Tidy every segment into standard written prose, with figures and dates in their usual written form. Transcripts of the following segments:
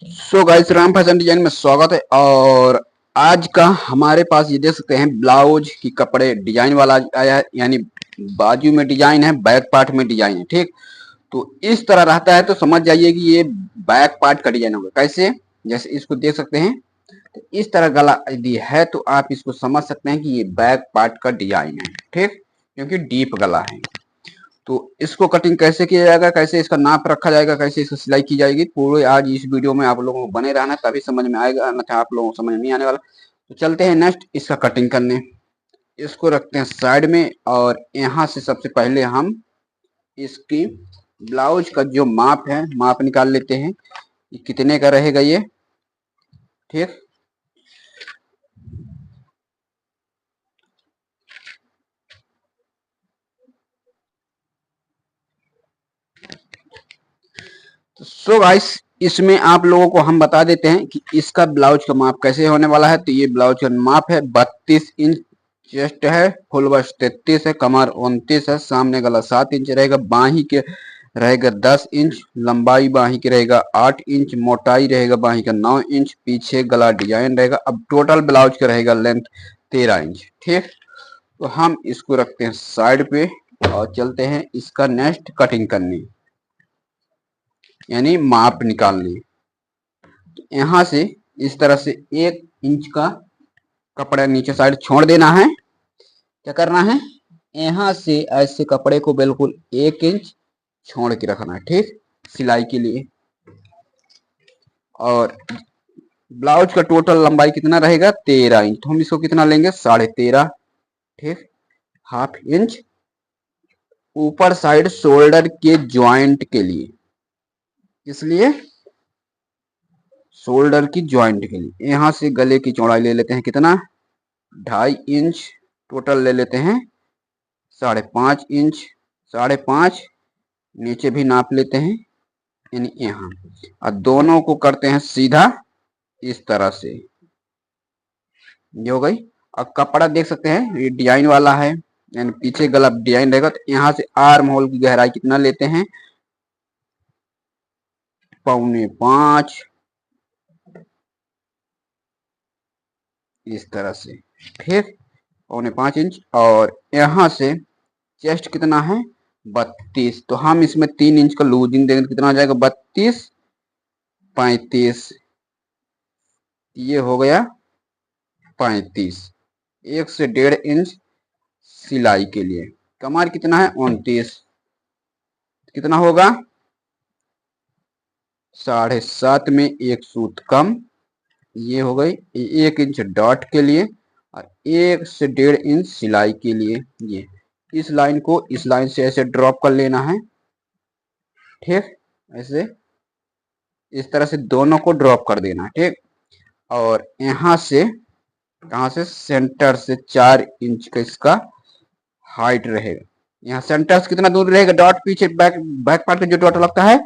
So guys, Ram fashion design में स्वागत है। और आज का हमारे पास ये देख सकते हैं ब्लाउज की कपड़े डिजाइन वाला आया है, यानी बाजू में डिजाइन है, बैक पार्ट में डिजाइन है। ठीक, तो इस तरह रहता है तो समझ जाइए कि ये बैक पार्ट का डिजाइन होगा। कैसे? जैसे इसको देख सकते हैं, तो इस तरह गला यदि है तो आप इसको समझ सकते हैं कि ये बैक पार्ट का डिजाइन है। ठीक, क्योंकि डीप गला है। तो इसको कटिंग कैसे किया जाएगा, कैसे इसका नाप रखा जाएगा, कैसे इसकी सिलाई की जाएगी, पूरे आज इस वीडियो में आप लोगों को बने रहना, तभी समझ में आएगा, अन्यथा आप लोगों को समझ नहीं आने वाला। तो चलते हैं नेक्स्ट इसका कटिंग करने। इसको रखते हैं साइड में, और यहाँ से सबसे पहले हम इसकी ब्लाउज का जो माप है, माप निकाल लेते हैं कि कितने का रहेगा ये। ठीक, तो सो गाइस, इसमें आप लोगों को हम बता देते हैं कि इसका ब्लाउज का माप कैसे होने वाला है। तो ये ब्लाउज का माप है 32 इंच चेस्ट है, फुल बस्ट 33 है, कमर 29 है, सामने गला 7 इंच रहेगा, बाही के रहेगा 10 इंच, लंबाई बाही की रहेगा 8 इंच, मोटाई रहेगा बाही का 9 इंच, पीछे गला डिजाइन रहेगा। अब टोटल ब्लाउज का रहेगा लेंथ 13 इंच। ठीक, तो हम इसको रखते हैं साइड पे और चलते हैं इसका नेक्स्ट कटिंग करने, यानी माप निकालने। यहाँ से इस तरह से 1 इंच का कपड़ा नीचे साइड छोड़ देना है। क्या करना है? यहाँ से ऐसे कपड़े को बिल्कुल 1 इंच छोड़ के रखना है। ठीक, सिलाई के लिए। और ब्लाउज का टोटल लंबाई कितना रहेगा? 13 इंच। तो हम इसको कितना लेंगे? 13.5। ठीक, हाफ इंच ऊपर साइड शोल्डर के ज्वाइंट के लिए, इसलिए शोल्डर की ज्वाइंट के लिए। यहाँ से गले की चौड़ाई ले लेते हैं कितना? 2.5 इंच। टोटल ले लेते हैं 5.5 इंच। 5.5 नीचे भी नाप लेते हैं, यानी यहाँ। और दोनों को करते हैं सीधा इस तरह से। ये हो गई। अब कपड़ा देख सकते हैं, ये डिजाइन वाला है, यानी पीछे गला डिजाइन रहेगा। तो यहाँ से आर्म होल की गहराई कितना लेते हैं? 4.25, इस तरह से। ठीक, 4.25 इंच। और यहाँ से चेस्ट कितना है? 32। तो हम इसमें 3 इंच का लूजिंग देंगे, कितना आ जाएगा? 32, 35। ये हो गया 35। 1 से 1.5 इंच सिलाई के लिए। कमर कितना है? 29। कितना होगा? 7.5 में 1 सूत कम। ये हो गई 1 इंच डॉट के लिए, और 1 से 1.5 इंच सिलाई के लिए। ये इस लाइन को इस लाइन से ऐसे ड्रॉप कर लेना है। ठीक, ऐसे इस तरह से दोनों को ड्रॉप कर देना है। ठीक, और यहाँ से कहाँ से? सेंटर से 4 इंच का इसका हाइट रहेगा। यहाँ सेंटर से कितना दूर रहेगा? डॉट पीछे बैक पार्ट का जो डॉट लगता है,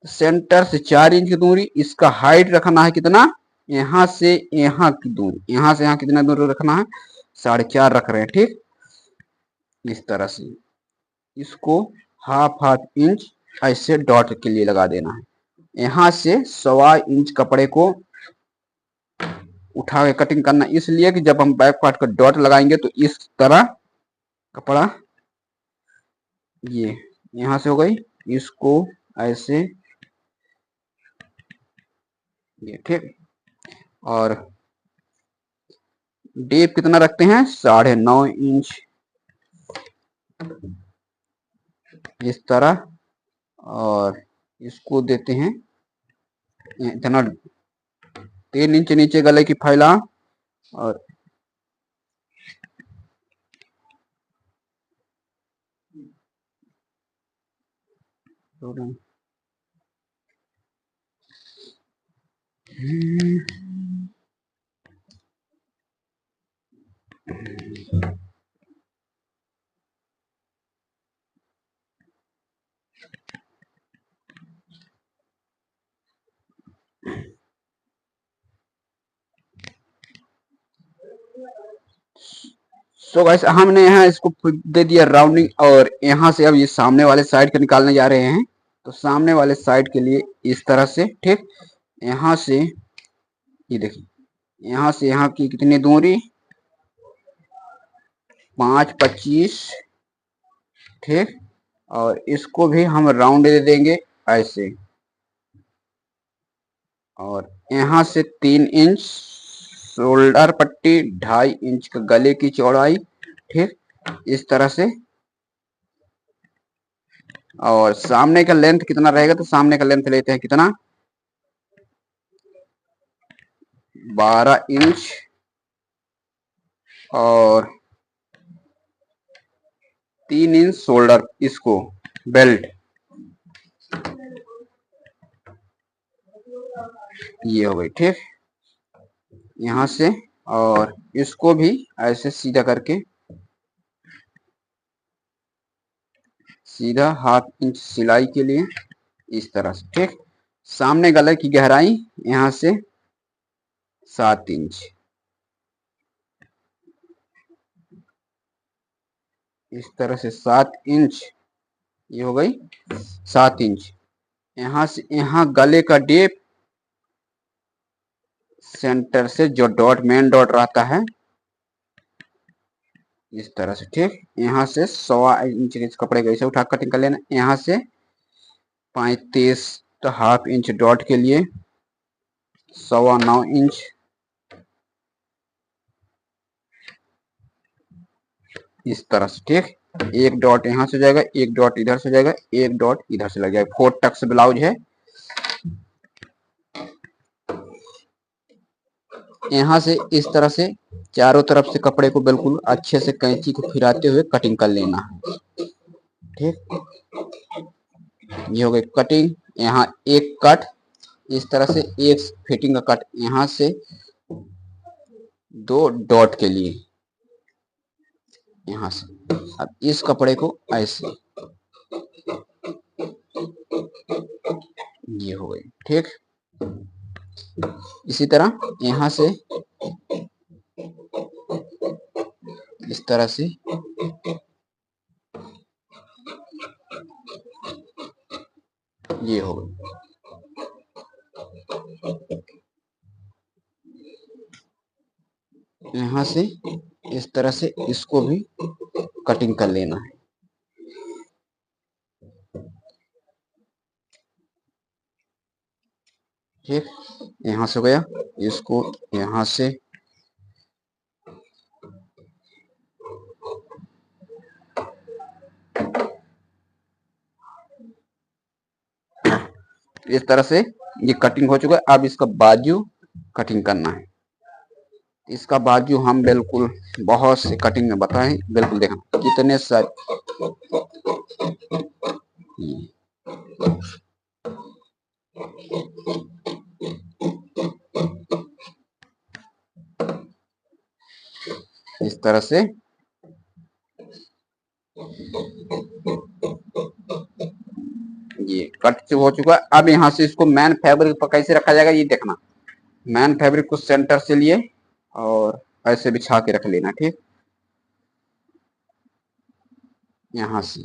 सेंटर से 4 इंच की दूरी। इसका हाइट रखना है कितना? यहाँ से यहाँ की दूरी, यहाँ से यहाँ कितना दूरी रखना है? 4.5 रख रहे हैं। ठीक, इस तरह से इसको हाफ इंच ऐसे डॉट के लिए लगा देना है। यहाँ से 1.25 इंच कपड़े को उठा के कटिंग करना, इसलिए कि जब हम बैक पार्ट का डॉट लगाएंगे तो इस तरह कपड़ा, ये यहाँ से हो गई, इसको ऐसे, ये। ठीक, और डीप कितना रखते हैं? 9.5 इंच, इस तरह। और इसको देते हैं इतना 3 इंच नीचे गले की फैला, और सो गाइस, हमने यहाँ इसको दे दिया राउंडिंग, और यहाँ से अब ये सामने वाले साइड के निकालने जा रहे हैं। तो सामने वाले साइड के लिए इस तरह से। ठीक, यहाँ से ये देखिए, यहाँ से यहाँ की कितनी दूरी, 5, 25, ठीक। और इसको भी हम राउंड दे देंगे ऐसे, और यहाँ से 3 इंच शोल्डर पट्टी, 2.5 इंच का गले की चौड़ाई, ठीक, इस तरह से। और सामने का लेंथ कितना रहेगा, तो सामने का लेंथ लेते हैं कितना, 12 इंच, और 3 इंच शोल्डर, इसको बेल्ट, ये हो गई, ठीक। यहाँ से, और इसको भी ऐसे सीधा करके, सीधा 1/2 इंच सिलाई के लिए, इस तरह से, ठीक। सामने गले की गहराई यहाँ से 7 इंच, इस तरह से 7 इंच, ये हो गई 7 इंच। यहाँ से यहाँ गले का डेप, सेंटर से जो डॉट, मेन डॉट रहता है, इस तरह से, ठीक। यहाँ से 1.25 इंच के कपड़े को ऐसे उठा कटिंग कर लेना। यहाँ से 35 तो 1/2 इंच डॉट के लिए, 9.25 इंच, इस तरह से, ठीक। एक डॉट यहाँ से जाएगा, एक डॉट इधर से जाएगा, एक डॉट इधर से लग जाएगा। 4 टक्स ब्लाउज है। यहाँ से इस तरह से चारों तरफ से कपड़े को बिल्कुल अच्छे से कैंची को फिराते हुए कटिंग कर लेना है, ठीक। ये हो गई कटिंग। यहाँ एक कट, इस तरह से एक फिटिंग का कट, यहाँ से 2 डॉट के लिए, यहाँ से। अब इस कपड़े को ऐसे, ये हो गई, ठीक। इसी तरह यहाँ से इस तरह से, ये हो गई। यहाँ से इस तरह से इसको भी कटिंग कर लेना है, ठीक। यहाँ से हो गया। इसको यहाँ से इस तरह से ये कटिंग हो चुका है। अब इसका बाजू कटिंग करना है। इसका बाजू हम बिल्कुल बहुत से कटिंग में बताएं, बिल्कुल देखना कितने सारे, इस तरह से ये कट हो चुका है। अब यहाँ से इसको मैन फैब्रिक पर कैसे रखा जाएगा, ये देखना। मैन फैब्रिक को सेंटर से लिए और ऐसे बिछा के रख लेना, ठीक। यहाँ से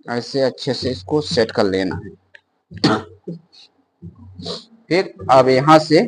ऐसे अच्छे से इसको सेट कर लेना है, ठीक। अब यहाँ से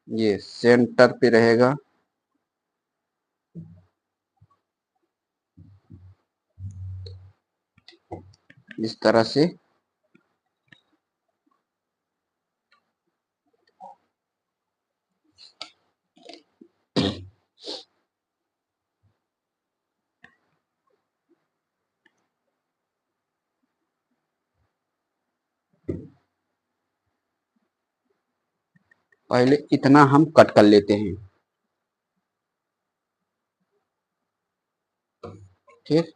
ये सेंटर पे रहेगा, इस तरह से। पहले इतना हम कट कर लेते हैं, ठीक।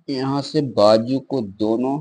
यहाँ से बाजू को दोनों